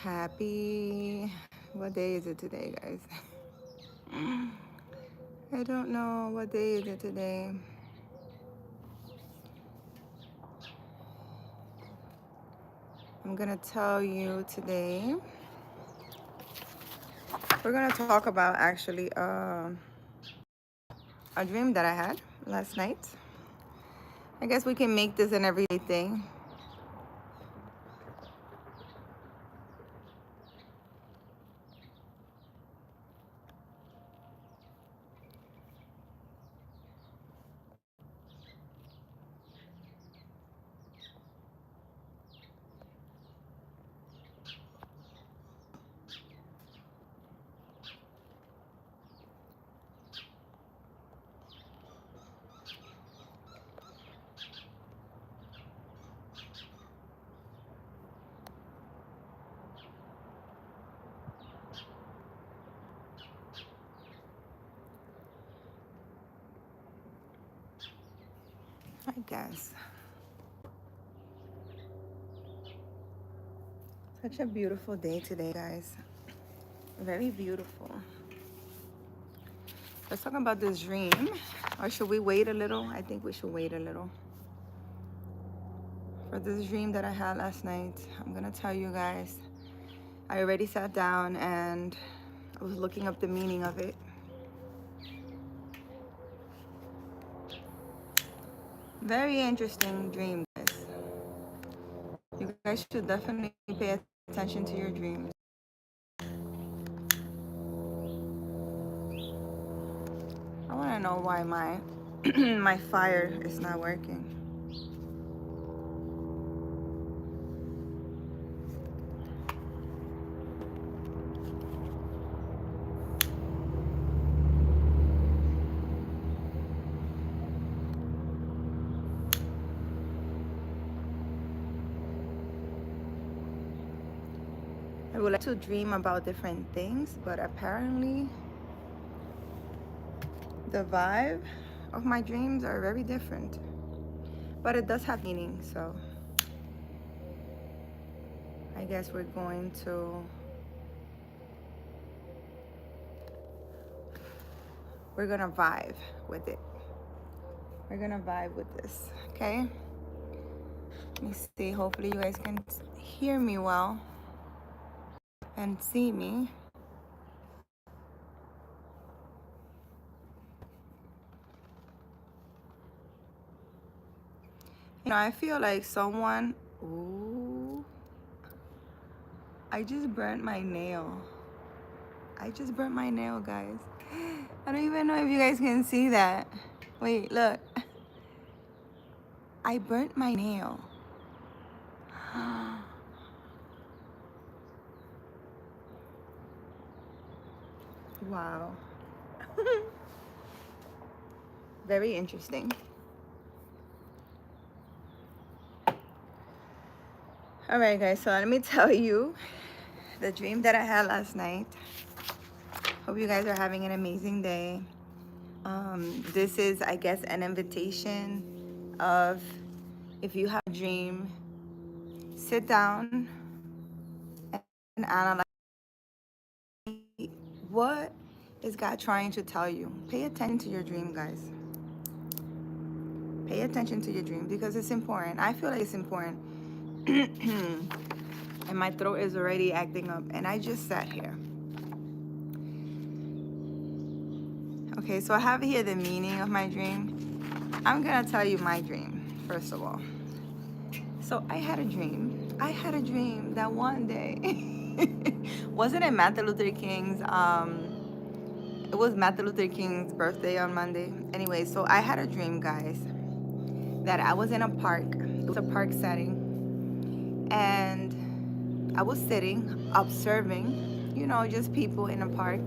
Happy, what day is it today, guys? I don't know what day is it today. I'm gonna tell you today. We're gonna talk about actually a dream that I had last night. I guess we can make this an everyday thing. I guess. Such a beautiful day today, guys. Very beautiful. Let's talk about this dream. Or should we wait a little? I think we should wait a little. For this dream that I had last night, I'm gonna tell you guys. I already sat down and I was looking up the meaning of it. Very interesting dream, guys. You guys should definitely pay attention to your dreams. I want to know why my my fire is not working. I would like to dream about different things, but apparently the vibe of my dreams are very different. But it does have meaning, so I guess we're gonna vibe with it. We're gonna vibe with this, okay? Let me see. Hopefully, you guys can hear me well and see me. I feel like someone. Ooh. I just burnt my nail. I just burnt my nail, guys. I don't even know if you guys can see that. Wait, look. I burnt my nail. Wow. Very interesting. All right, guys, so let me tell you the dream that I had last night. Hope you guys are having an amazing day. This is, I guess, an invitation of if you have a dream, sit down and analyze what is God trying to tell you. Pay attention to your dream, guys. Pay attention to your dream because it's important. I feel like it's important. And my throat is already acting up and I just sat here. Okay, so I have here the meaning of my dream. I'm gonna tell you my dream, first of all. So I had a dream. I had a dream that one day, wasn't it Martin Luther King's, it was Martin Luther King's birthday on Monday. Anyway, so I had a dream, guys, that I was in a park. It was a park setting. And I was sitting, observing, just people in a park.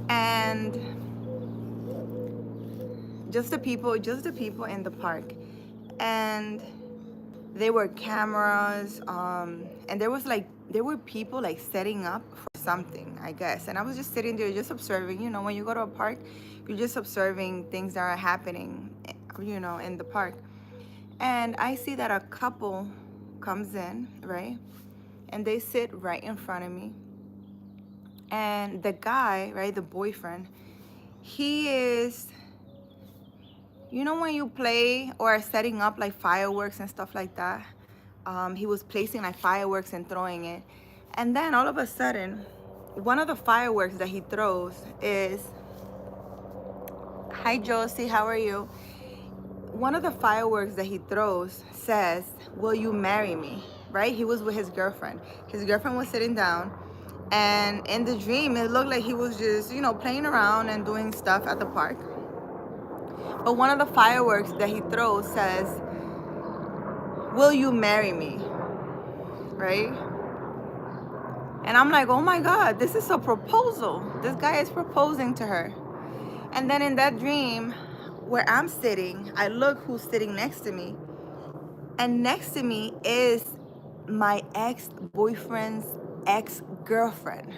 And just the people in the park. And there were cameras, and there were people like setting up for something, I guess. And I was just sitting there just observing. When you go to a park, you're just observing things that are happening, in the park. And I see that a couple comes in, right? and they sit right in front of me. And the guy, right, the boyfriend, he is, you know, when you play or setting up like fireworks and stuff like that, he was placing like fireworks and throwing it. And then all of a sudden, one of the fireworks that he throws is, hi Josie, how are you? One of the fireworks that he throws says, will you marry me? Right? He was with his girlfriend. His girlfriend was sitting down, and in the dream, it looked like he was just, you know, playing around and doing stuff at the park. But one of the fireworks that he throws says, will you marry me? Right? And I'm like, oh my God, this is a proposal. This guy is proposing to her. And then in that dream, where I'm sitting, I look who's sitting next to me. And next to me is my ex-boyfriend's ex-girlfriend.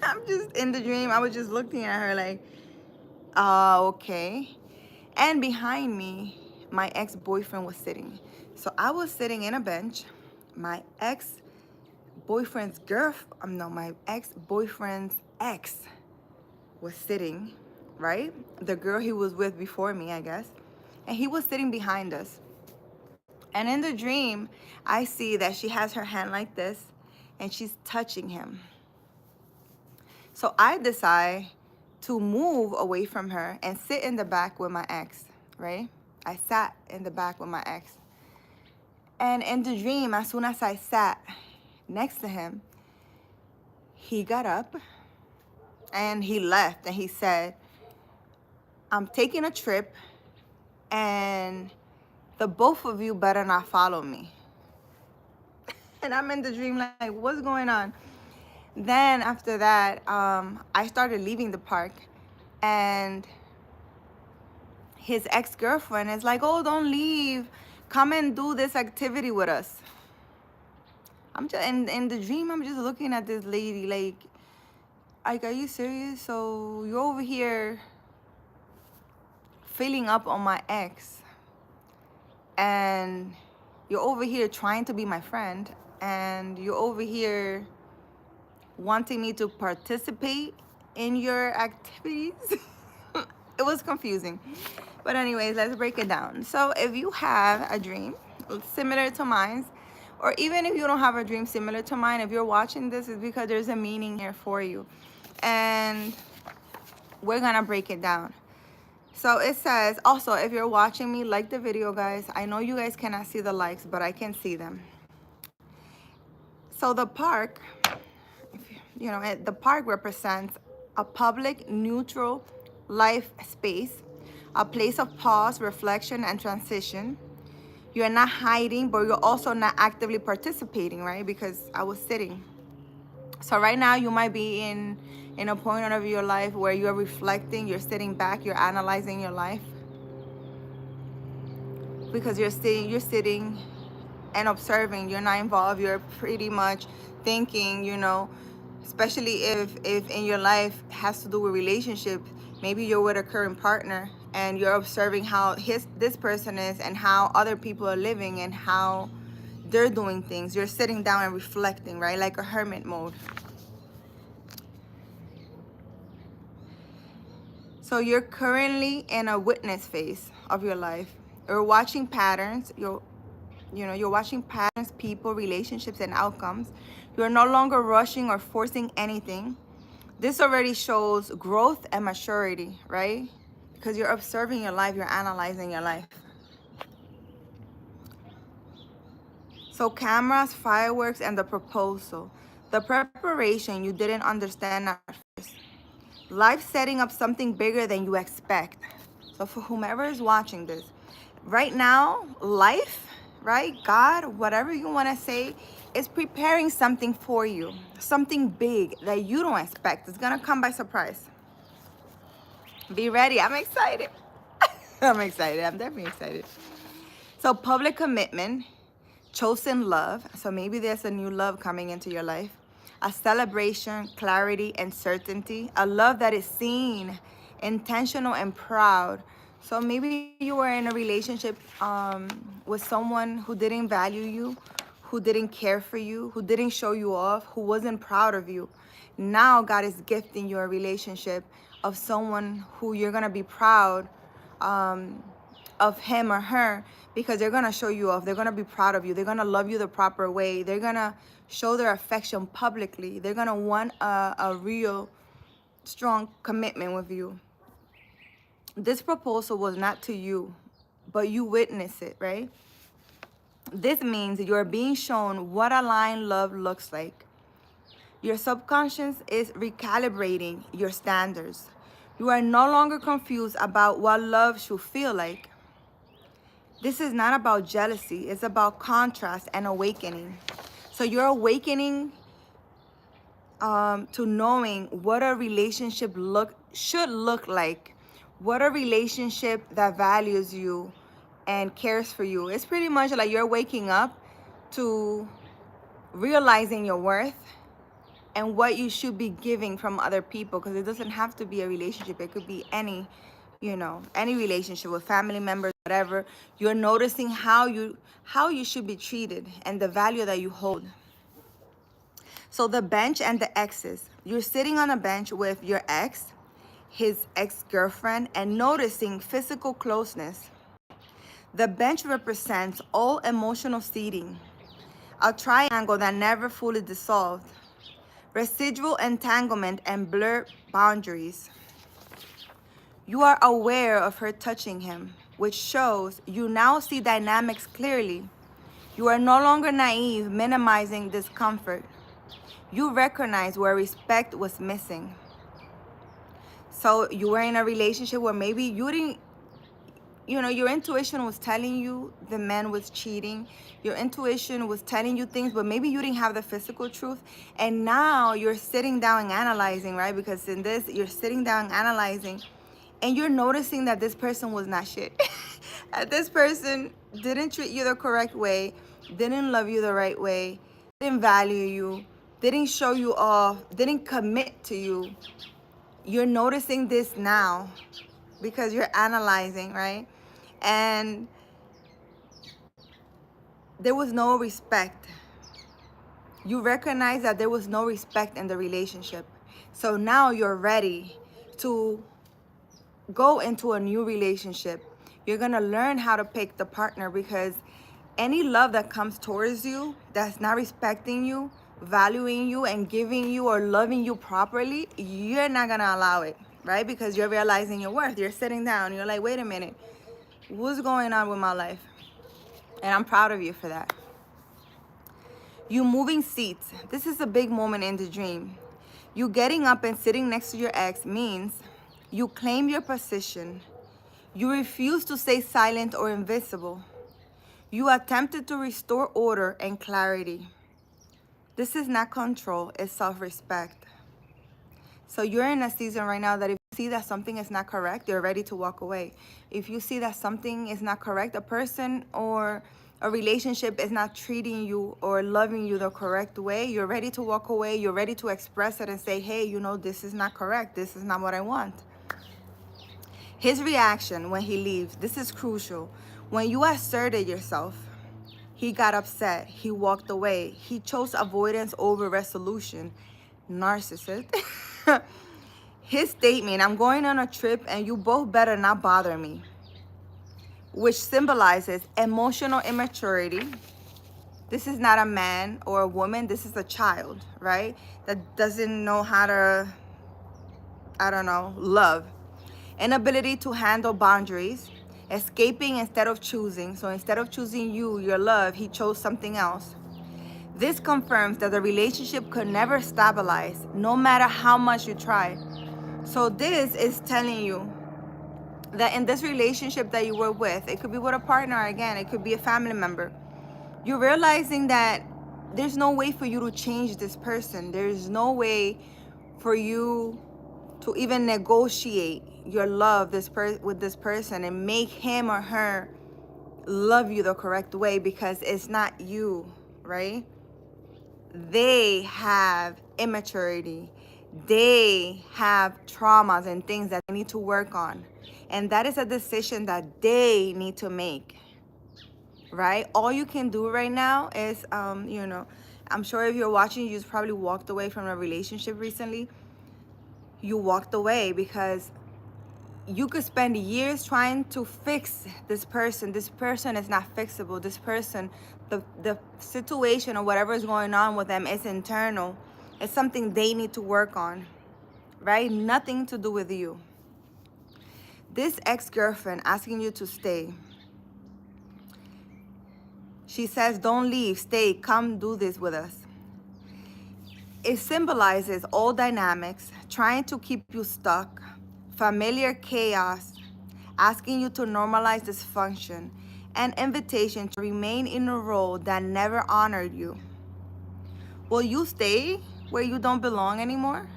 I'm just in the dream. I was just looking at her like, okay. And behind me, my ex-boyfriend was sitting. So I was sitting in a bench. My ex-boyfriend's my ex-boyfriend's ex was sitting, right? The girl he was with before me, I guess. And he was sitting behind us. And in the dream, I see that she has her hand like this and she's touching him. So I decide to move away from her and sit in the back with my ex, right? I sat in the back with my ex. And in the dream, as soon as I sat next to him, he got up and he left and he said, I'm taking a trip and the both of you better not follow me. And I'm in the dream like, what's going on? Then after that, I started leaving the park, and his ex-girlfriend is like, oh, don't leave. Come and do this activity with us. I'm just in the dream, I'm just looking at this lady like, are you serious? So you're over here filling up on my ex, and you're over here trying to be my friend, and you're over here wanting me to participate in your activities. It was confusing. But anyways, let's break it down. So if you have a dream similar to mine, or even if you don't have a dream similar to mine, if you're watching this, it's because there's a meaning here for you. And we're gonna break it down. So it says, also, if you're watching me, like the video, guys. I know you guys cannot see the likes, but I can see them. So the park, the park represents a public, neutral life space, a place of pause, reflection, and transition. You're not hiding, but you're also not actively participating, right? Because I was sitting. So right now you might be in a point of your life where you're reflecting, you're sitting back, you're analyzing your life. Because you're sitting and observing, you're not involved, you're pretty much thinking, especially if in your life has to do with relationship. Maybe you're with a current partner and you're observing how this person is and how other people are living and how they're doing things. You're sitting down and reflecting, right? Like a hermit mode. So you're currently in a witness phase of your life. You're watching patterns. You're watching patterns, people, relationships, and outcomes. You're no longer rushing or forcing anything. This already shows growth and maturity, right? Because you're observing your life, you're analyzing your life. So cameras, fireworks, and the proposal. The preparation you didn't understand at first. Life setting up something bigger than you expect. So for whomever is watching this, right now, life, right? God, whatever you want to say, is preparing something for you. Something big that you don't expect. It's going to come by surprise. Be ready. I'm excited. I'm excited. I'm definitely excited. So public commitment, chosen love. So maybe there's a new love coming into your life. A celebration, clarity, and certainty. A love that is seen, intentional, and proud. So maybe you were in a relationship with someone who didn't value you, who didn't care for you, who didn't show you off, who wasn't proud of you. Now God is gifting you a relationship of someone who you're gonna be proud of him or her, because they're gonna show you off. They're gonna be proud of you. They're gonna love you the proper way. They're gonna show their affection publicly. They're gonna want a real strong commitment with you. This proposal was not to you, but you witness it, right? This means you're being shown what aligned love looks like. Your subconscious is recalibrating your standards. You are no longer confused about what love should feel like. This is not about jealousy. It's about contrast and awakening. So you're awakening to knowing what a relationship should look like. What a relationship that values you and cares for you. It's pretty much like you're waking up to realizing your worth and what you should be giving from other people, because it doesn't have to be a relationship. It could be any relationship with family members, whatever. You're noticing how you should be treated and the value that you hold. So the bench and the exes. You're sitting on a bench with your ex, his ex-girlfriend, and noticing physical closeness. The bench represents all emotional seeding, a triangle that never fully dissolved, residual entanglement and blurred boundaries. You are aware of her touching him, which shows you now see dynamics clearly. You are no longer naive, minimizing discomfort. You recognize where respect was missing. So you were in a relationship where maybe you didn't, your intuition was telling you the man was cheating. Your intuition was telling you things, but maybe you didn't have the physical truth. And now you're sitting down and analyzing, right? Because in this, you're sitting down analyzing, and you're noticing that this person was not shit. That this person didn't treat you the correct way, didn't love you the right way, didn't value you, didn't show you off, didn't commit to you. You're noticing this now because you're analyzing, right? And there was no respect. You recognize that there was no respect in the relationship. So now you're ready to go into a new relationship. You're gonna learn how to pick the partner, because any love that comes towards you that's not respecting you, valuing you, and giving you or loving you properly, you're not gonna allow it, right? Because you're realizing your worth. You're sitting down, you're like, wait a minute, what's going on with my life? And I'm proud of you for that. You moving seats. This is a big moment in the dream. You getting up and sitting next to your ex means you claim your position. You refuse to stay silent or invisible. You attempted to restore order and clarity. This is not control, it's self-respect. So you're in a season right now that if you see that something is not correct, you're ready to walk away. If you see that something is not correct, a person or a relationship is not treating you or loving you the correct way, you're ready to walk away. You're ready to express it and say, hey, this is not correct. This is not what I want. His reaction when he leaves, this is crucial. When you asserted yourself, he got upset. He walked away. He chose avoidance over resolution. Narcissist. His statement, I'm going on a trip and you both better not bother me, which symbolizes emotional immaturity. This is not a man or a woman. This is a child, right? That doesn't know how to, love. Inability to handle boundaries. Escaping instead of choosing. So instead of choosing you, your love, he chose something else. This confirms that the relationship could never stabilize, no matter how much you try. So this is telling you that in this relationship that you were with, it could be with a partner again, it could be a family member, you're realizing that there's no way for you to change this person. There's no way for you to even negotiate your love with this person and make him or her love you the correct way, because it's not you, right? They have immaturity. They have traumas and things that they need to work on. And that is a decision that they need to make. right? All you can do right now is, I'm sure if you're watching, you probably walked away from a relationship recently. You walked away because you could spend years trying to fix this person. This person is not fixable. This person, the situation or whatever is going on with them is internal. It's something they need to work on, right? Nothing to do with you. This ex-girlfriend asking you to stay. She says, don't leave, stay, come do this with us. It symbolizes old dynamics, trying to keep you stuck, familiar chaos, asking you to normalize dysfunction, an invitation to remain in a role that never honored you. Will you stay where you don't belong anymore?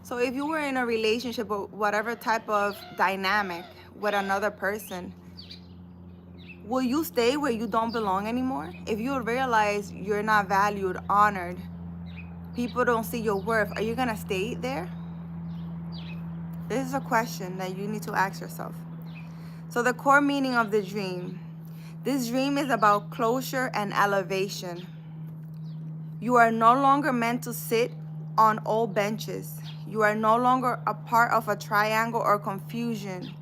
So if you were in a relationship or whatever type of dynamic with another person, will you stay where you don't belong anymore? If you realize you're not valued, honored, people don't see your worth, are you gonna stay there? This is a question that you need to ask yourself. So the core meaning of the dream. This dream is about closure and elevation. You are no longer meant to sit on old benches. You are no longer a part of a triangle or confusion.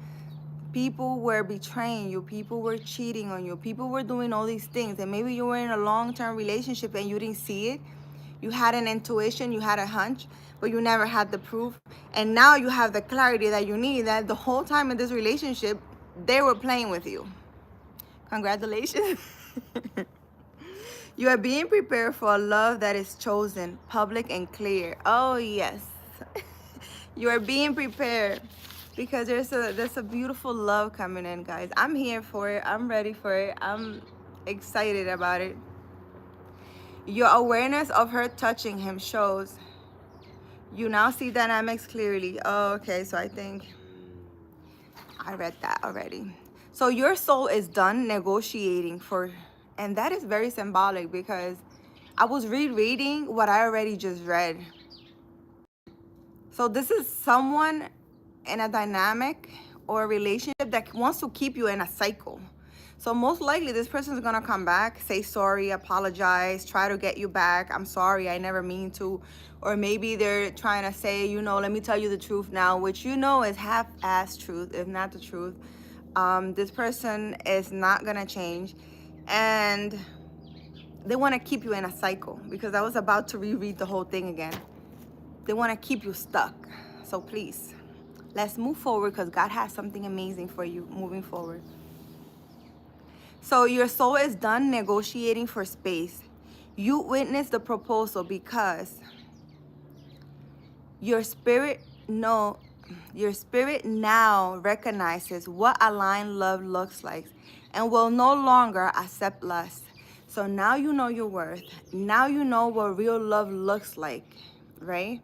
People were betraying you. People were cheating on you. People were doing all these things. And maybe you were in a long-term relationship and you didn't see it. You had an intuition, you had a hunch, but you never had the proof. And now you have the clarity that you need, that the whole time in this relationship, they were playing with you. Congratulations. You are being prepared for a love that is chosen, public and clear. Oh, yes. You are being prepared because there's a beautiful love coming in, guys. I'm here for it. I'm ready for it. I'm excited about it. Your awareness of her touching him shows you now see dynamics clearly. Oh, okay. So I think I read that already. So your soul is done negotiating for, and that is very symbolic because I was rereading what I already just read. So this is someone in a dynamic or a relationship that wants to keep you in a cycle. So most likely this person is going to come back, say sorry, apologize, try to get you back. I'm sorry, I never mean to. Or maybe they're trying to say, let me tell you the truth now, which is half-ass truth, if not the truth. This person is not going to change. And they want to keep you in a cycle because I was about to reread the whole thing again. They want to keep you stuck. So please, let's move forward because God has something amazing for you moving forward. So your soul is done negotiating for space. You witness the proposal because your spirit now recognizes what aligned love looks like and will no longer accept less. So now you know your worth. Now you know what real love looks like, right?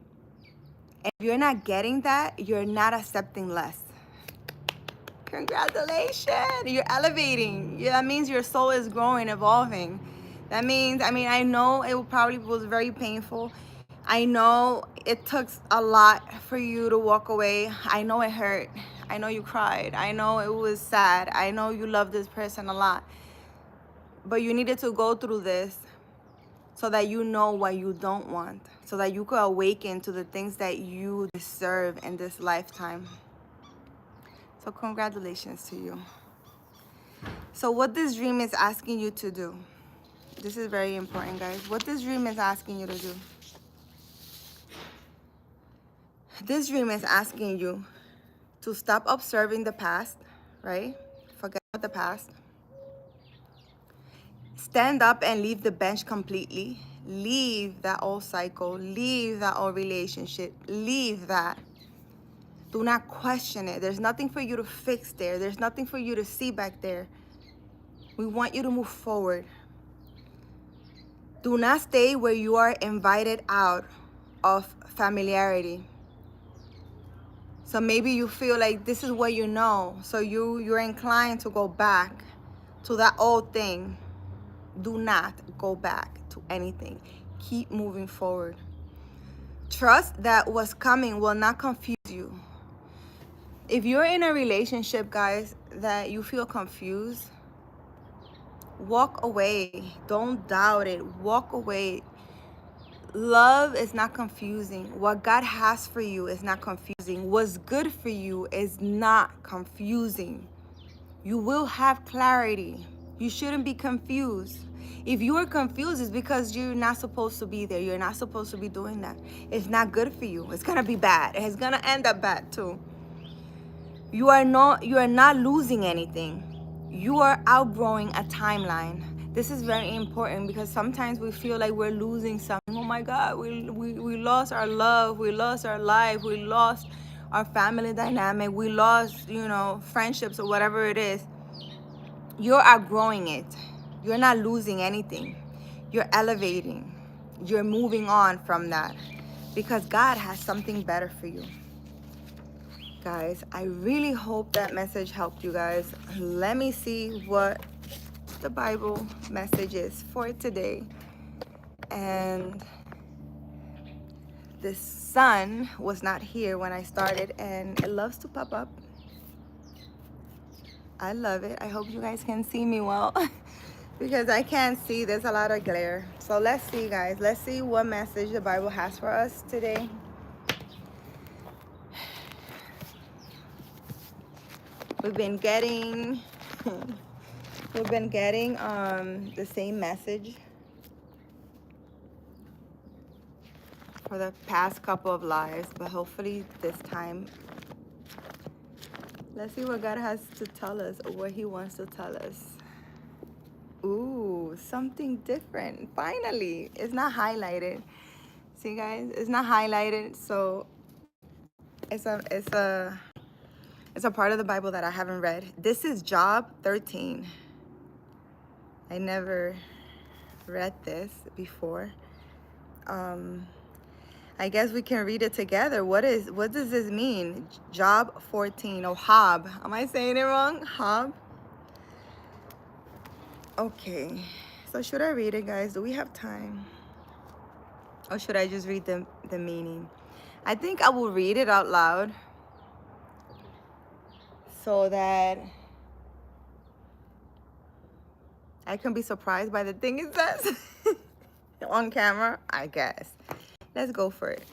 And if you're not getting that, you're not accepting less. Congratulations, you're elevating. Yeah, that means your soul is growing, evolving. That means, I know it probably was very painful. I know it took a lot for you to walk away. I know it hurt. I know you cried. I know it was sad. I know you love this person a lot. But you needed to go through this so that you know what you don't want, so that you could awaken to the things that you deserve in this lifetime. So congratulations to you. So what this dream is asking you to do, this is very important, guys. What this dream is asking you to do. This dream is asking you to stop observing the past, right? Forget about the past. Stand up and leave the bench completely. Leave that old cycle. Leave that old relationship. Leave that. Do not question it. There's nothing for you to fix there. There's nothing for you to see back there. We want you to move forward. Do not stay where you are invited out of familiarity. So maybe you feel like this is what you know. So you're inclined to go back to that old thing. Do not go back to anything. Keep moving forward. Trust that what's coming will not confuse you. If you're in a relationship, guys, that you feel confused, Walk away. Don't doubt it. Walk away. Love is not confusing. What God has for you is not confusing. What's good for you is not confusing. You will have clarity. You shouldn't be confused. If you are confused, it's because you're not supposed to be there. You're not supposed to be doing that. It's not good for you. It's gonna be bad. It's gonna end up bad too. You are not losing anything. You are outgrowing a timeline. This is very important because sometimes we feel like we're losing something. Oh my God, we lost our love, we lost our life, we lost our family dynamic, we lost, friendships or whatever it is. You're outgrowing it. You're not losing anything. You're elevating. You're moving on from that because God has something better for you. Guys, I really hope that message helped you guys. Let me see what the Bible message is for today. And the sun was not here when I started, and it loves to pop up. I love it. I hope you guys can see me well because I can't see. There's a lot of glare. So let's see, guys. Let's see what message the Bible has for us today. We've been getting the same message for the past couple of lives, but hopefully this time, let's see what God has to tell us or what he wants to tell us. Ooh, something different. Finally, it's not highlighted. See, guys, it's not highlighted, so it's a part of the Bible that I haven't read. This is Job 13. I never read this before. I guess we can read it together. What does this mean? Job 14, or Hob. Am I saying it wrong? Hob? Okay. So should I read it, guys? Do we have time? Or should I just read the meaning? I think I will read it out loud so that I can be surprised by the thing it says on camera, I guess. Let's go for it.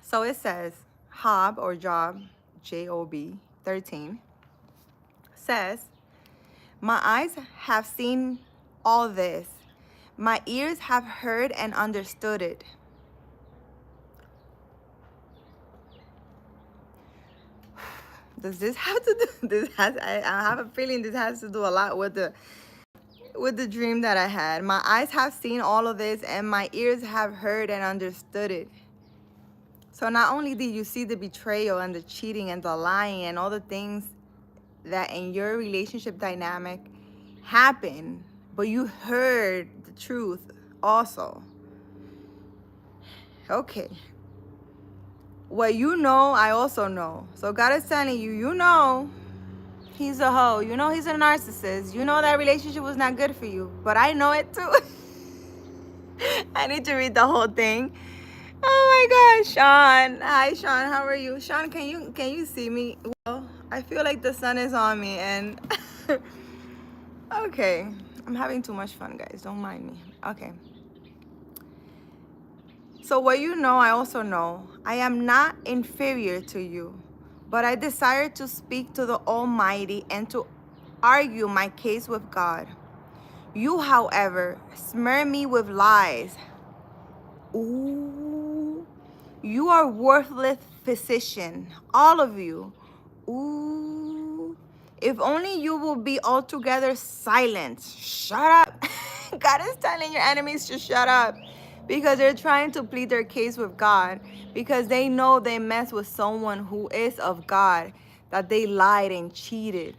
So it says, Job, or Job, Job 13, says, my eyes have seen all this. My ears have heard and understood it. Does this have to do, I have a feeling this has to do a lot with the dream that I had. My eyes have seen all of this and my ears have heard and understood it. So not only did you see the betrayal and the cheating and the lying and all the things that in your relationship dynamic happen, but you heard the truth also. Okay. What you know, I also know. So God is telling you, he's a hoe. You know he's a narcissist. You know that relationship was not good for you. But I know it too. I need to read the whole thing. Oh my gosh, Sean. Hi, Sean. How are you? Sean, can you see me? Well, I feel like the sun is on me and okay. I'm having too much fun, guys. Don't mind me. Okay. So what you know, I also know. I am not inferior to you, but I desire to speak to the Almighty and to argue my case with God. You, however, smear me with lies. Ooh. You are worthless physician, all of you. Ooh. If only you will be altogether silent. Shut up. God is telling your enemies to shut up because they're trying to plead their case with God because they know they mess with someone who is of God, that they lied and cheated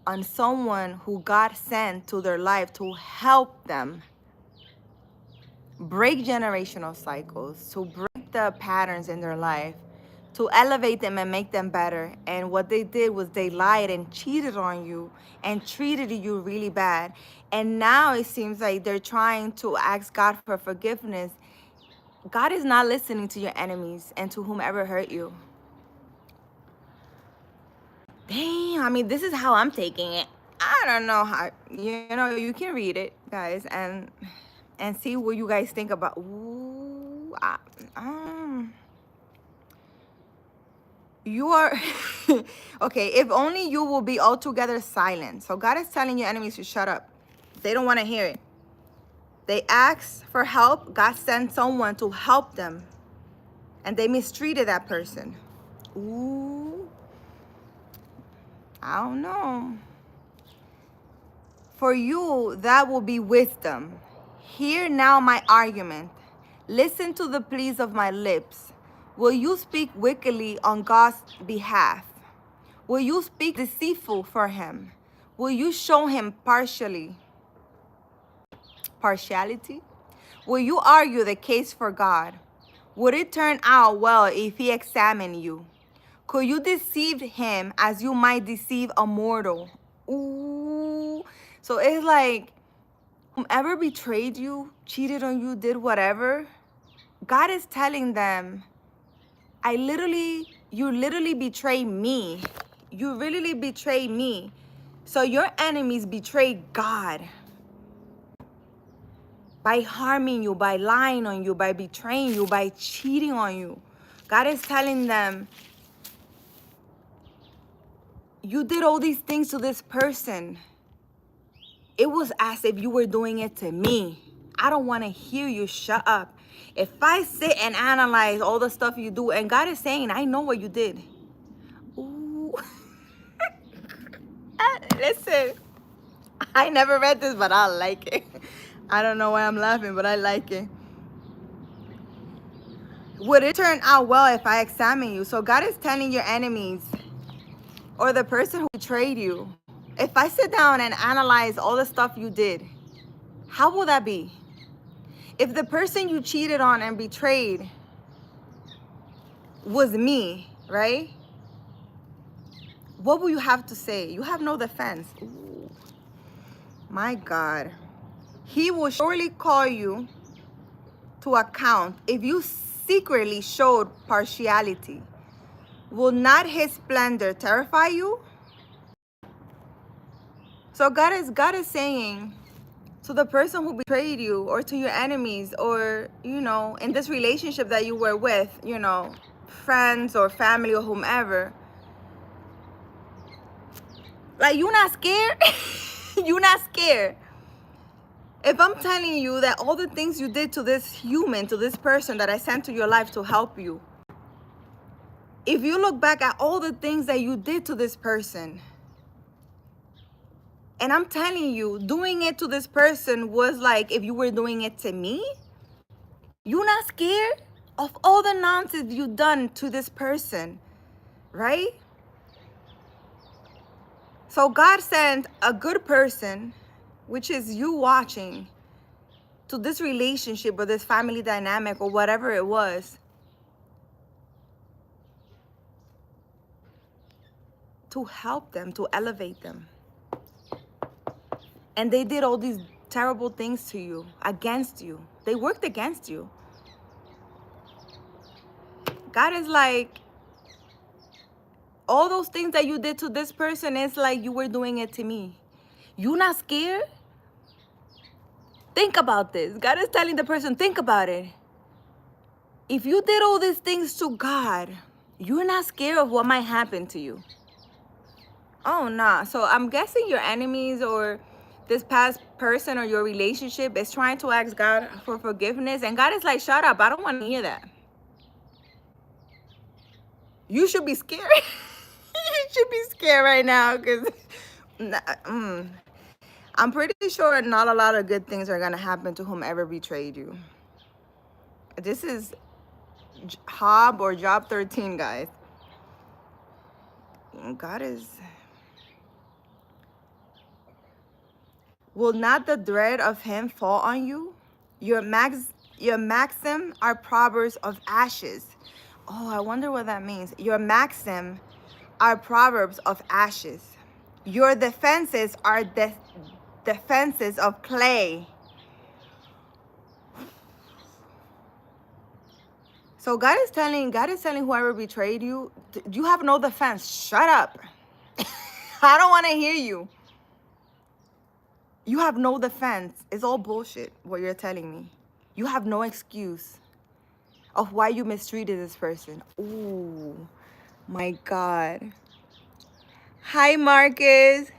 on someone who God sent to their life to help them break generational cycles, to break the patterns in their life, to elevate them and make them better. And what they did was they lied and cheated on you and treated you really bad. And now it seems like they're trying to ask God for forgiveness. God is not listening to your enemies and to whomever hurt you. Damn, I mean, this is how I'm taking it. I don't know how, you can read it, guys, and see what you guys think about. Ooh, you are okay. If only you will be altogether silent. So God is telling your enemies to shut up. They don't want to hear it. They ask for help. God sent someone to help them, and they mistreated that person. Ooh, I don't know. For you, that will be wisdom. Hear now my argument. Listen to the pleas of my lips. Will you speak wickedly on God's behalf? Will you speak deceitful for him? Will you show him partiality? Will you argue the case for God? Would it turn out well if he examined you? Could you deceive him as you might deceive a mortal? Ooh. So it's like, whomever betrayed you, cheated on you, did whatever, God is telling them, you literally betrayed me. You literally betrayed me. So your enemies betrayed God by harming you, by lying on you, by betraying you, by cheating on you. God is telling them, you did all these things to this person. It was as if you were doing it to me. I don't want to hear you. Shut up. If I sit and analyze all the stuff you do, and God is saying, I know what you did. Ooh. Listen, I never read this, but I like it. I don't know why I'm laughing, but I like it. Would it turn out well if I examine you? So God is telling your enemies or the person who betrayed you, if I sit down and analyze all the stuff you did, how will that be? If the person you cheated on and betrayed was me, right? What will you have to say? You have no defense. Ooh, my God. He will surely call you to account if you secretly showed partiality. Will not his splendor terrify you? So God is saying to the person who betrayed you, or to your enemies, or, in this relationship that you were with, friends or family or whomever, like, you not scared? You not scared? If I'm telling you that all the things you did to this human, to this person that I sent to your life to help you, if you look back at all the things that you did to this person, and I'm telling you, doing it to this person was like if you were doing it to me, you not scared of all the nonsense you done to this person, right? So God sent a good person, which is you watching, to this relationship or this family dynamic or whatever it was, to help them, to elevate them. And they did all these terrible things to you, against you. They worked against you. God is like, all those things that you did to this person, it's like you were doing it to me. You not scared? Think about this. God is telling the person, think about it. If you did all these things to God, you're not scared of what might happen to you. Oh, nah. So I'm guessing your enemies or this past person or your relationship is trying to ask God for forgiveness. And God is like, shut up. I don't want to hear that. You should be scared. You should be scared right now, because I'm pretty sure not a lot of good things are going to happen to whomever betrayed you. This is Hob or Job 13, guys. God is... Will not the dread of him fall on you? Your maxim are proverbs of ashes. Oh, I wonder what that means. Your maxim are proverbs of ashes. Your defenses are defenses of clay. So God is telling whoever betrayed you, you have no defense. Shut up. I don't want to hear you. You have no defense. It's all bullshit what you're telling me. You have no excuse of why you mistreated this person. Ooh, my God. Hi, Marcus.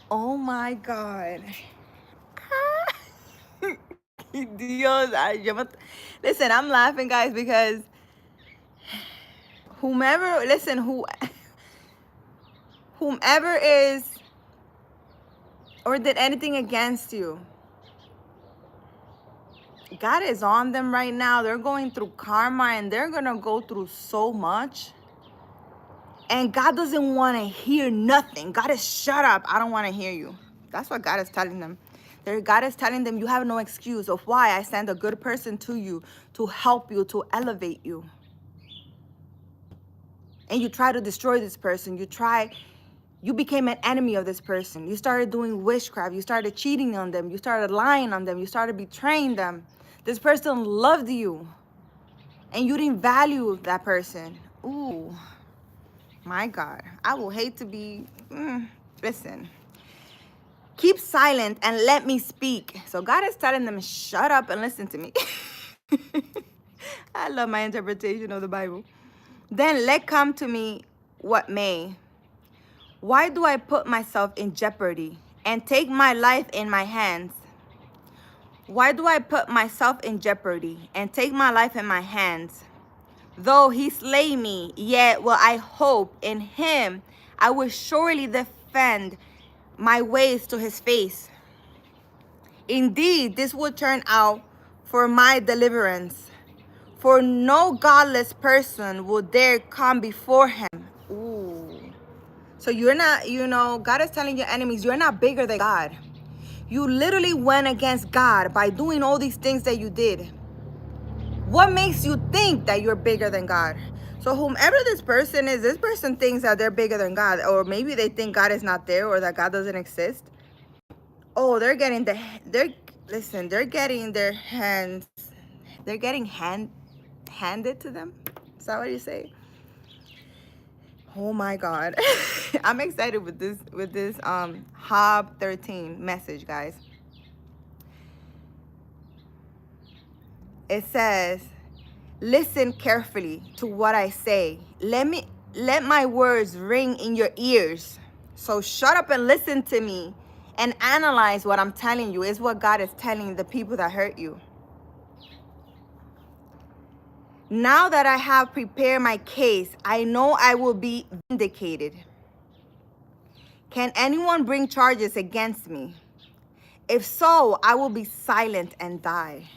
Oh my God. Dios, listen, I'm laughing, guys, because whomever is or did anything against you, God is on them right now. They're going through karma and they're going to go through so much. And God doesn't want to hear nothing. God is, shut up. I don't want to hear you. That's what God is telling them. God is telling them you have no excuse of why I send a good person to you to help you, to elevate you. And you try to destroy this person. You became an enemy of this person. You started doing witchcraft. You started cheating on them. You started lying on them. You started betraying them. This person loved you. And you didn't value that person. Ooh, my God. I will hate to be, listen. Keep silent and let me speak. So God is telling them, shut up and listen to me. I love my interpretation of the Bible. Then let come to me what may. Why do I put myself in jeopardy and take my life in my hands? Why do I put myself in jeopardy and take my life in my hands? Though he slay me, yet will I hope in him. I will surely defend my ways to his face. Indeed, this will turn out for my deliverance. For no godless person will dare come before him. Ooh. So you're not, God is telling your enemies, you're not bigger than God. You literally went against God by doing all these things that you did. What makes you think that you're bigger than God? So whomever this person is, this person thinks that they're bigger than God. Or maybe they think God is not there or that God doesn't exist. Oh, they're getting their handed to them. Is that what you say? Oh my God. I'm excited with this Hob 13 message, guys. It says, listen carefully to what I say. Let my words ring in your ears. So shut up and listen to me and analyze what I'm telling you. Is what God is telling the people that hurt you. Now that I have prepared my case, I know I will be vindicated. Can anyone bring charges against me? If so, I will be silent and die.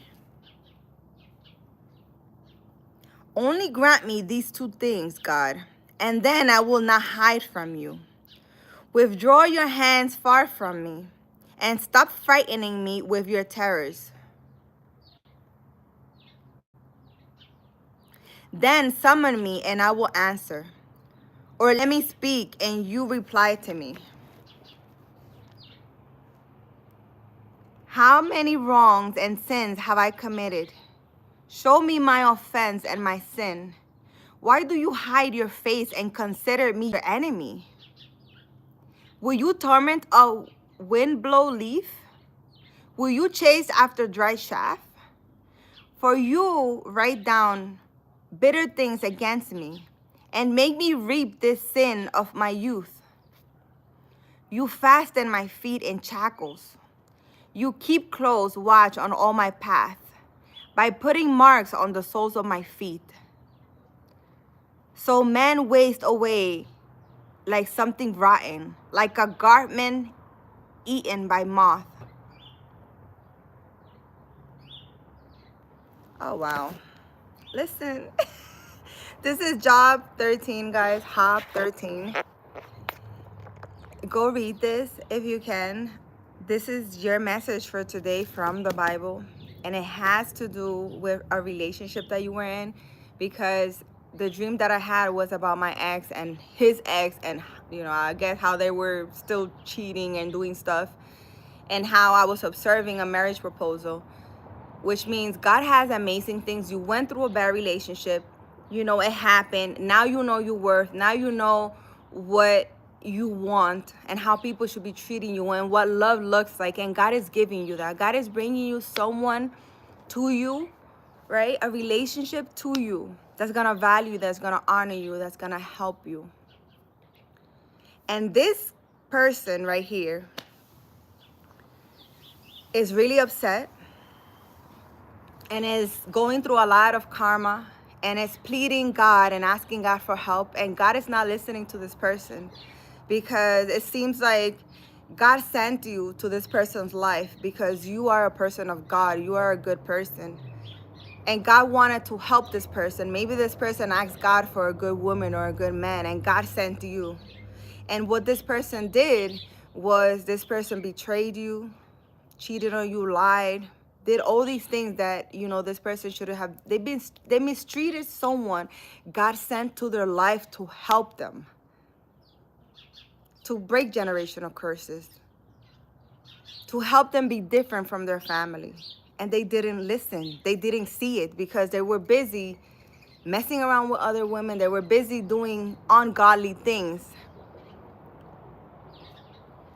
Only grant me these two things, God, and then I will not hide from you. Withdraw your hands far from me, and stop frightening me with your terrors. Then summon me, and I will answer. Or let me speak, and you reply to me. How many wrongs and sins have I committed? Show me my offense and my sin. Why do you hide your face and consider me your enemy? Will you torment a wind-blown leaf? Will you chase after dry chaff? For you write down bitter things against me and make me reap this sin of my youth. You fasten my feet in shackles. You keep close watch on all my path by putting marks on the soles of my feet. So men waste away like something rotten, like a garment eaten by moth. Oh, wow. Listen, this is Job 13, guys, Hob 13. Go read this if you can. This is your message for today from the Bible. And it has to do with a relationship that you were in, because the dream that I had was about my ex and his ex, and I guess how they were still cheating and doing stuff, and how I was observing a marriage proposal, which means God has amazing things. You went through a bad relationship, it happened. Now you know your worth. Now you know what you want and how people should be treating you and what love looks like. And God is giving you that. God is bringing you someone to you, right? A relationship to you that's going to value, that's going to honor you, that's going to help you. And this person right here is really upset and is going through a lot of karma and is pleading God and asking God for help. And God is not listening to this person because it seems like God sent you to this person's life because you are a person of God. You are a good person. And God wanted to help this person. Maybe this person asked God for a good woman or a good man, and God sent you. And what this person did was this person betrayed you, cheated on you, lied, did all these things that, you know, this person shouldn't have. They mistreated someone God sent to their life to help them, to break generational curses, to help them be different from their family. And they didn't listen. They didn't see it because they were busy messing around with other women. They were busy doing ungodly things.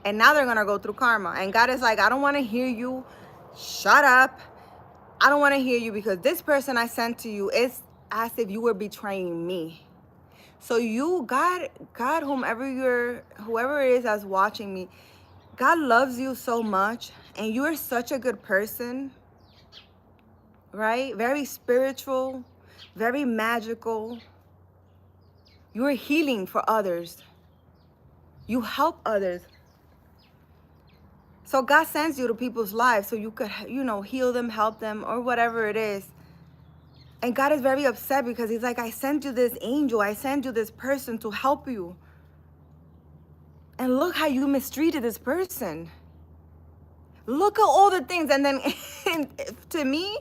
And now they're going to go through karma. And God is like, I don't want to hear you. Shut up. I don't want to hear you because this person I sent to you is as if you were betraying me. So you, God, whoever it is that's watching me, God loves you so much and you are such a good person, right? Very spiritual, very magical. You are healing for others. You help others. So God sends you to people's lives so you could, you know, heal them, help them, or whatever it is. And God is very upset because he's like, I sent you this angel. I sent you this person to help you. And look how you mistreated this person. Look at all the things. And then to me,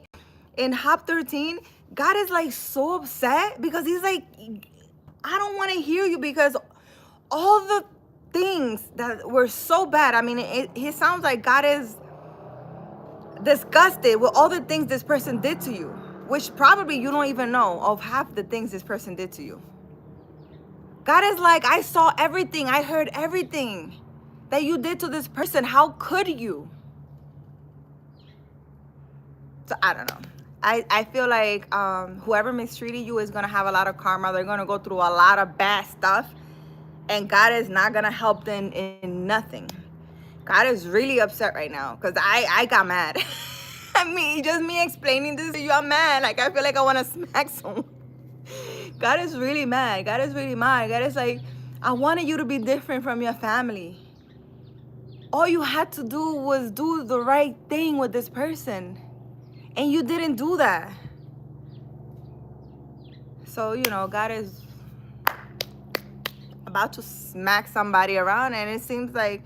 in Hop 13, God is like so upset because he's like, I don't want to hear you because all the things that were so bad. I mean, it sounds like God is disgusted with all the things this person did to you, which probably you don't even know of half the things this person did to you. God is like, I saw everything. I heard everything that you did to this person. How could you? So I don't know. I feel like whoever mistreated you is going to have a lot of karma. They're going to go through a lot of bad stuff. And God is not going to help them in nothing. God is really upset right now because I got mad. I mean, just me explaining this to you, I'm mad. Like, I feel like I want to smack someone. God is really mad. God is really mad. God is like, I wanted you to be different from your family. All you had to do was do the right thing with this person. And you didn't do that. So, you know, God is about to smack somebody around. And it seems like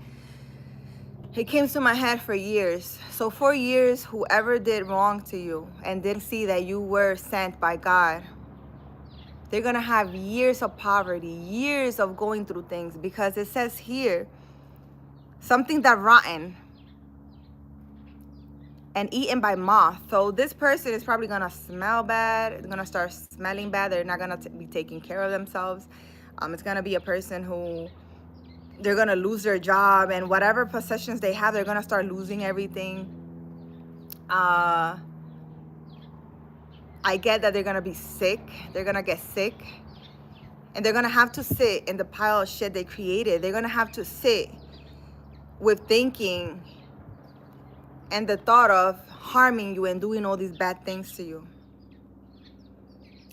it came to my head for years. So for years, whoever did wrong to you and didn't see that you were sent by God, they're going to have years of poverty, years of going through things, because it says here, something that rotten and eaten by moth. So this person is probably going to smell bad. They're going to start smelling bad. They're not going to be taking care of themselves. It's going to be a person who they're going to lose their job, and whatever possessions they have, they're going to start losing everything. I get that they're going to be sick. They're going to get sick. And they're going to have to sit in the pile of shit they created. They're going to have to sit with thinking and the thought of harming you and doing all these bad things to you.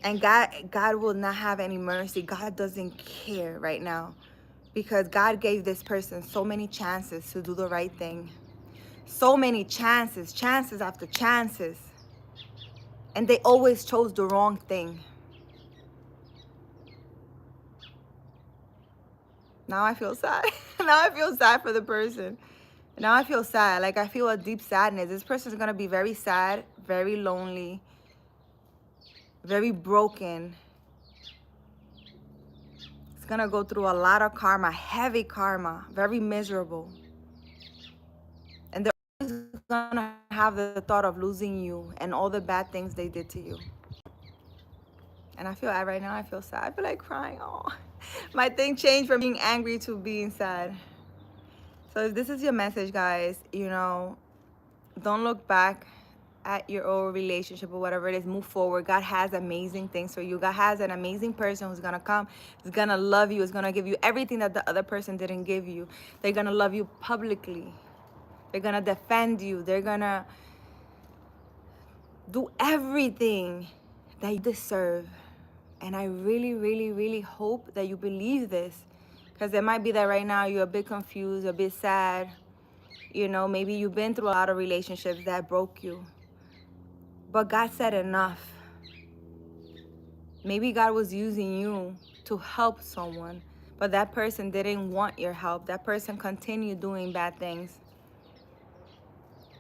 And God will not have any mercy. God doesn't care right now because God gave this person so many chances to do the right thing. So many chances, chances after chances. And they always chose the wrong thing. Now I feel sad. Now I feel sad for the person. Now I feel sad. Like, I feel a deep sadness. This person is going to be very sad, very lonely, very broken. It's going to go through a lot of karma, heavy karma, very miserable. And they're always going to have the thought of losing you and all the bad things they did to you. And I feel right now, I feel sad. I feel like crying. Oh. My thing changed from being angry to being sad. So if this is your message, guys, you know, don't look back at your old relationship or whatever it is. Move forward. God has amazing things for you. God has an amazing person who's gonna come, is gonna love you, is gonna give you everything that the other person didn't give you. They're gonna love you publicly. They're gonna defend you. They're gonna do everything that you deserve. And I really, really, really hope that you believe this. Because it might be that right now you're a bit confused, a bit sad. You know, maybe you've been through a lot of relationships that broke you. But God said enough. Maybe God was using you to help someone, but that person didn't want your help. That person continued doing bad things.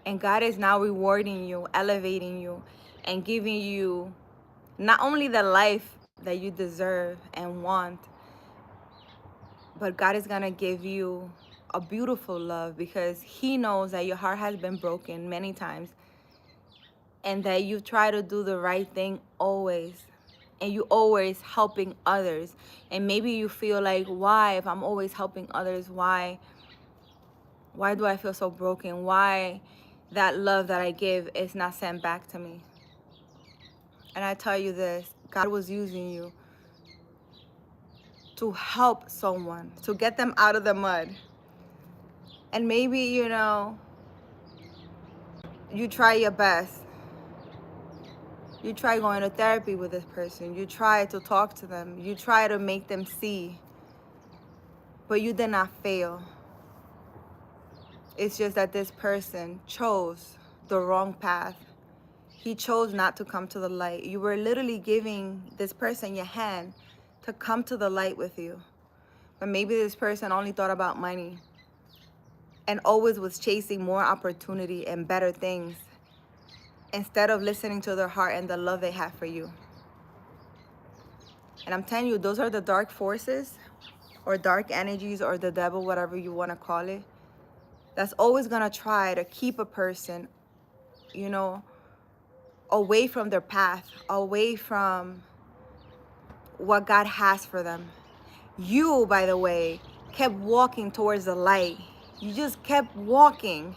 And God is now rewarding you, elevating you, and giving you not only the life that you deserve and want, but God is going to give you a beautiful love, because He knows that your heart has been broken many times and that you try to do the right thing always. And you always helping others. And maybe you feel like, why, if I'm always helping others, why do I feel so broken? Why that love that I give is not sent back to me? And I tell you this, God was using you to help someone, to get them out of the mud. And maybe, you know, you try your best. You try going to therapy with this person. You try to talk to them. You try to make them see. But you did not fail. It's just that this person chose the wrong path. He chose not to come to the light. You were literally giving this person your hand to come to the light with you. But maybe this person only thought about money and always was chasing more opportunity and better things instead of listening to their heart and the love they have for you. And I'm telling you, those are the dark forces or dark energies or the devil, whatever you want to call it, that's always going to try to keep a person, you know, away from their path, away from what God has for them. You, by the way, kept walking towards the light. You just kept walking.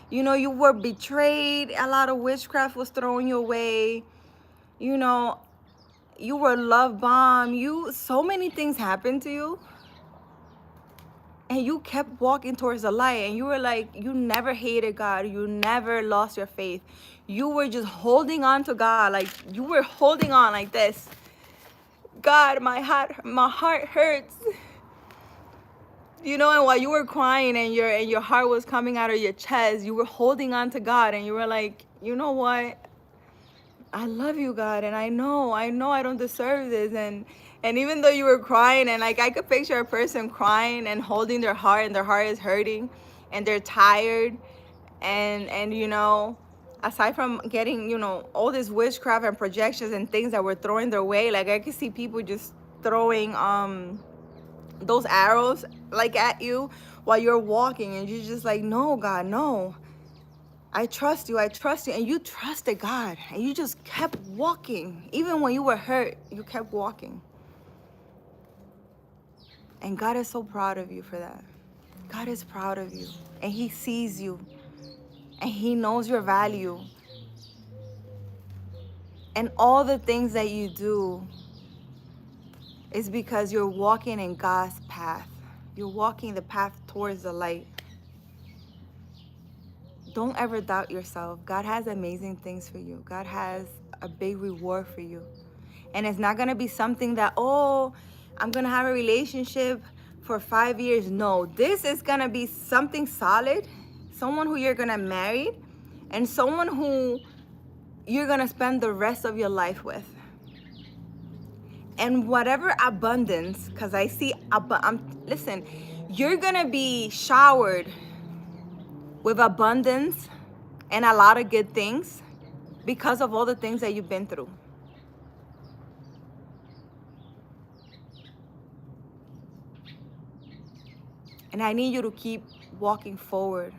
You know, you were betrayed. A lot of witchcraft was thrown your way. You know, you were love bombed. So many things happened to you. And you kept walking towards the light. And you were like, you never hated God. You never lost your faith. You were just holding on to God. Like, you were holding on like this. God, my heart hurts. You know, and while you were crying and your heart was coming out of your chest, you were holding on to God, and you were like, you know what? I love you, God, and I know I don't deserve this. And even though you were crying, and like I could picture a person crying and holding their heart, and their heart is hurting and they're tired, and you know, aside from getting, you know, all this witchcraft and projections and things that were throwing their way, like I could see people just throwing those arrows like at you while you're walking, and you're just like, no, God, no, I trust you, and you trusted God, and you just kept walking. Even when you were hurt, you kept walking. And God is so proud of you for that. God is proud of you, and He sees you, and He knows your value. And all the things that you do is because you're walking in God's path. You're walking the path towards the light. Don't ever doubt yourself. God has amazing things for you. God has a big reward for you. And it's not going to be something that, oh, I'm going to have a relationship for 5 years. No, this is going to be something solid, someone who you're going to marry, and someone who you're going to spend the rest of your life with. And whatever abundance, because I see, listen, you're going to be showered with abundance and a lot of good things because of all the things that you've been through. And I need you to keep walking forward.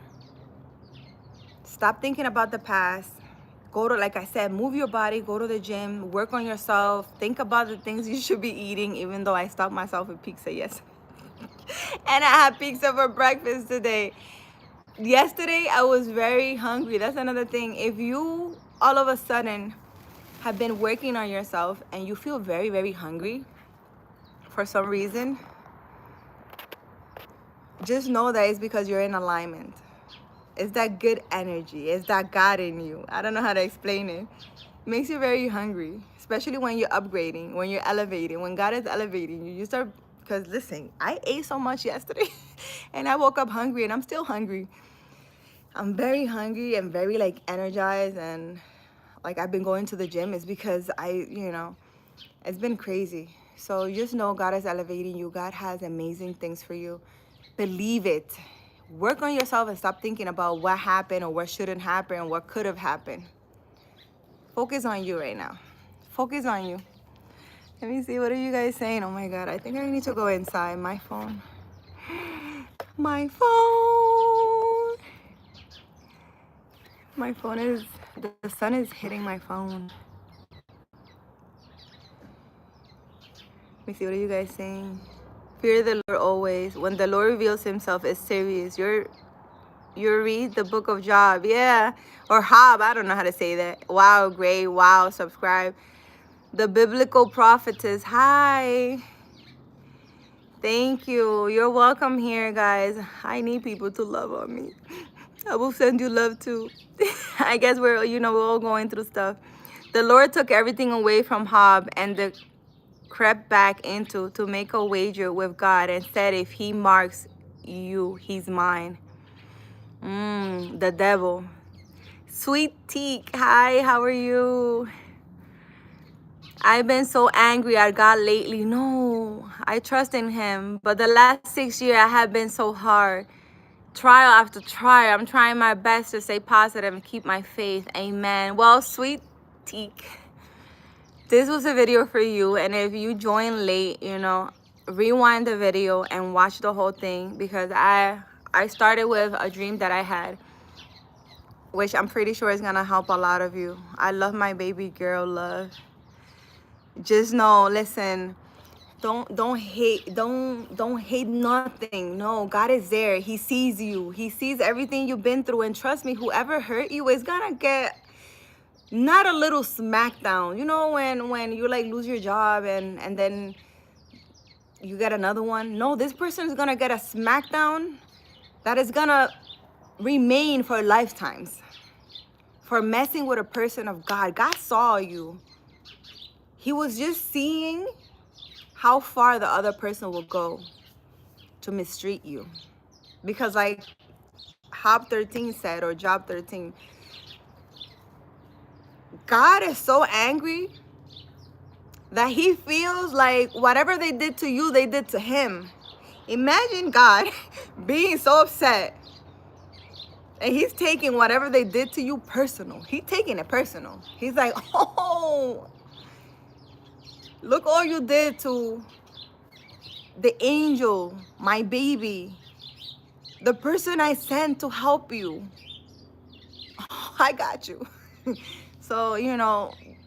Stop thinking about the past. go to, like I said, move your body, go to the gym, work on yourself, think about the things you should be eating, even though I stopped myself with pizza yesterday. And I had pizza for breakfast today. Yesterday, I was very hungry. That's another thing. If you all of a sudden have been working on yourself and you feel very, very hungry for some reason, just know that it's because you're in alignment. It's that good energy. It's that God in you. I don't know how to explain it. It makes you very hungry, especially when you're upgrading, when you're elevating, when God is elevating you. You start, because listen, I ate so much yesterday and I woke up hungry and I'm still hungry. I'm very hungry and very like energized, and like I've been going to the gym is because it's been crazy. So just know God is elevating you. God has amazing things for you. Believe it. Work on yourself and stop thinking about what happened or what shouldn't happen or what could have happened. Focus on you right now. Focus on you. Let me see, what are you guys saying? Oh my God, I think I need to go inside. My phone. My phone. My phone is, the sun is hitting my phone. Let me see, what are you guys saying? Fear the Lord always. When the Lord reveals himself, it's serious. You read the book of Job, yeah. Or Hob, I don't know how to say that. Wow, great, wow, subscribe. The biblical prophetess, hi. Thank you. You're welcome here, guys. I need people to love on me. I will send you love too. I guess we're all going through stuff. The Lord took everything away from Hob and crept back into to make a wager with God and said, if he marks you, he's mine. The devil. Sweet Teak, hi, how are you? I've been so angry at God lately. No, I trust in him. But the last 6 years I have been so hard. Trial after trial. I'm trying my best to stay positive and keep my faith. Amen. Well, Sweet Teak, this was a video for you. And if you join late, rewind the video and watch the whole thing, because I started with a dream that I had, which I'm pretty sure is gonna help a lot of you. I love my baby girl, love. Just know, listen, don't hate nothing. No, God is there. He sees you. He sees everything you've been through. And trust me, whoever hurt you is gonna get not a little smackdown. When you like lose your job and then you get another one. No, this person is gonna get a smackdown that is gonna remain for lifetimes. For messing with a person of God. God saw you. He was just seeing how far the other person will go to mistreat you. Because like Job 13 said, or Job 13, God is so angry that he feels like whatever they did to you, they did to him. Imagine God being so upset and he's taking whatever they did to you personal. He's taking it personal. He's like, oh, look all you did to the angel, my baby, the person I sent to help you. Oh, I got you. So,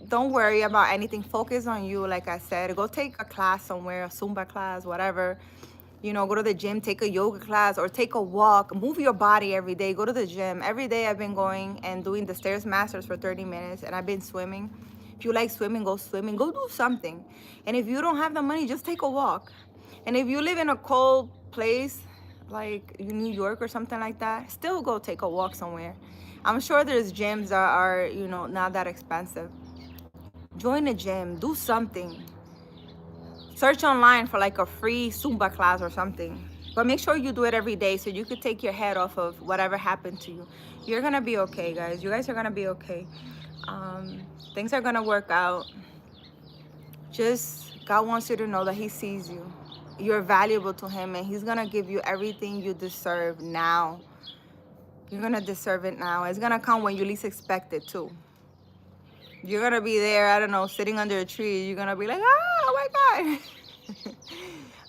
don't worry about anything. Focus on you, like I said. Go take a class somewhere, a Zumba class, whatever. Go to the gym, take a yoga class, or take a walk. Move your body every day. Go to the gym. Every day I've been going and doing the Stairs Masters for 30 minutes, and I've been swimming. If you like swimming, go swimming. Go do something. And if you don't have the money, just take a walk. And if you live in a cold place, like New York or something like that, still go take a walk somewhere. I'm sure there's gyms that are, not that expensive. Join a gym. Do something. Search online for like a free Zumba class or something. But make sure you do it every day so you could take your head off of whatever happened to you. You're going to be okay, guys. You guys are going to be okay. Things are going to work out. Just God wants you to know that he sees you. You're valuable to him, and he's going to give you everything you deserve now. You're going to deserve it now. It's going to come when you least expect it too. You're going to be there, I don't know, sitting under a tree. You're going to be like, oh my God.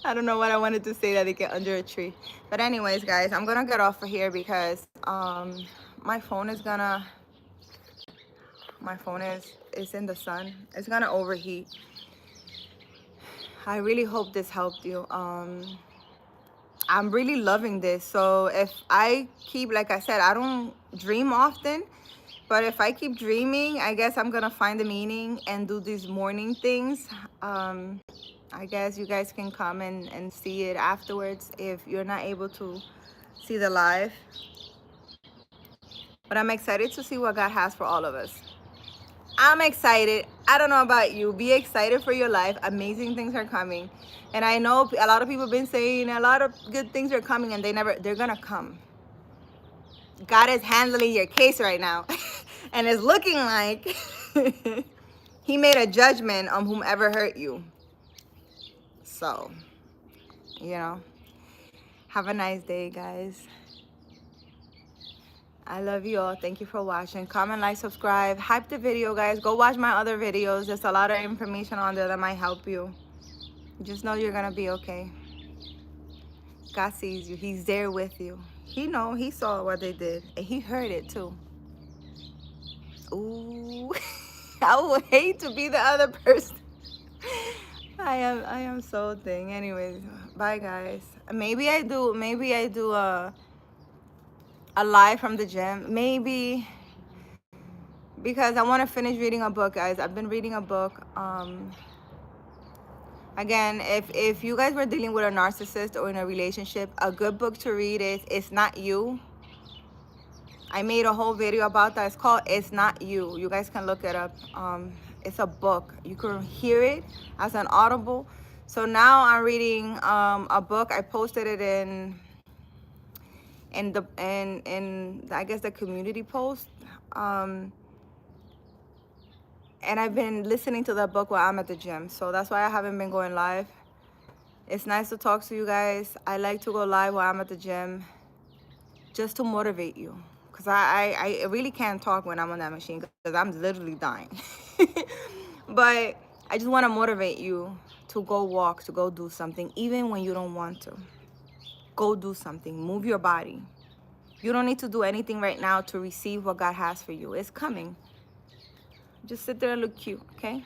I don't know what I wanted to say that they get under a tree. But anyways, guys, I'm going to get off of here because my phone is going to... My phone is in the sun. It's gonna overheat. I really hope this helped you. I'm really loving this. So if I keep, like I said, I don't dream often, but if I keep dreaming, I guess I'm gonna find the meaning and do these morning things. I guess you guys can come and see it afterwards if you're not able to see the live. But I'm excited to see what God has for all of us. I'm excited. I don't know about you. Be excited for your life. Amazing things are coming. And I know a lot of people have been saying a lot of good things are coming, and they're gonna come. God is handling your case right now. And it's looking like he made a judgment on whomever hurt you. So, have a nice day, guys. I love you all. Thank you for watching. Comment, like, subscribe. Hype the video, guys. Go watch my other videos. There's a lot of information on there that might help you. Just know you're going to be okay. God sees you. He's there with you. He saw what they did. And he heard it, too. Ooh. I would hate to be the other person. I am so thing. Anyways, bye, guys. Maybe I do a live from the gym, maybe, because I want to finish reading a book, guys. I've been reading a book. Again, if you guys were dealing with a narcissist or in a relationship, a good book to read is It's Not You. I made a whole video about that. It's called It's Not You. You guys can look it up. It's a book. You can hear it as an audible. So now I'm reading a book. I posted it in I guess the community post, and I've been listening to that book while I'm at the gym, so that's why I haven't been going live. It's nice to talk to you guys. I like to go live while I'm at the gym just to motivate you, because I really can't talk when I'm on that machine because I'm literally dying. But I just want to motivate you to go walk, to go do something, even when you don't want to. Go do something. Move your body. You don't need to do anything right now to receive what God has for you. It's coming. Just sit there and look cute, okay?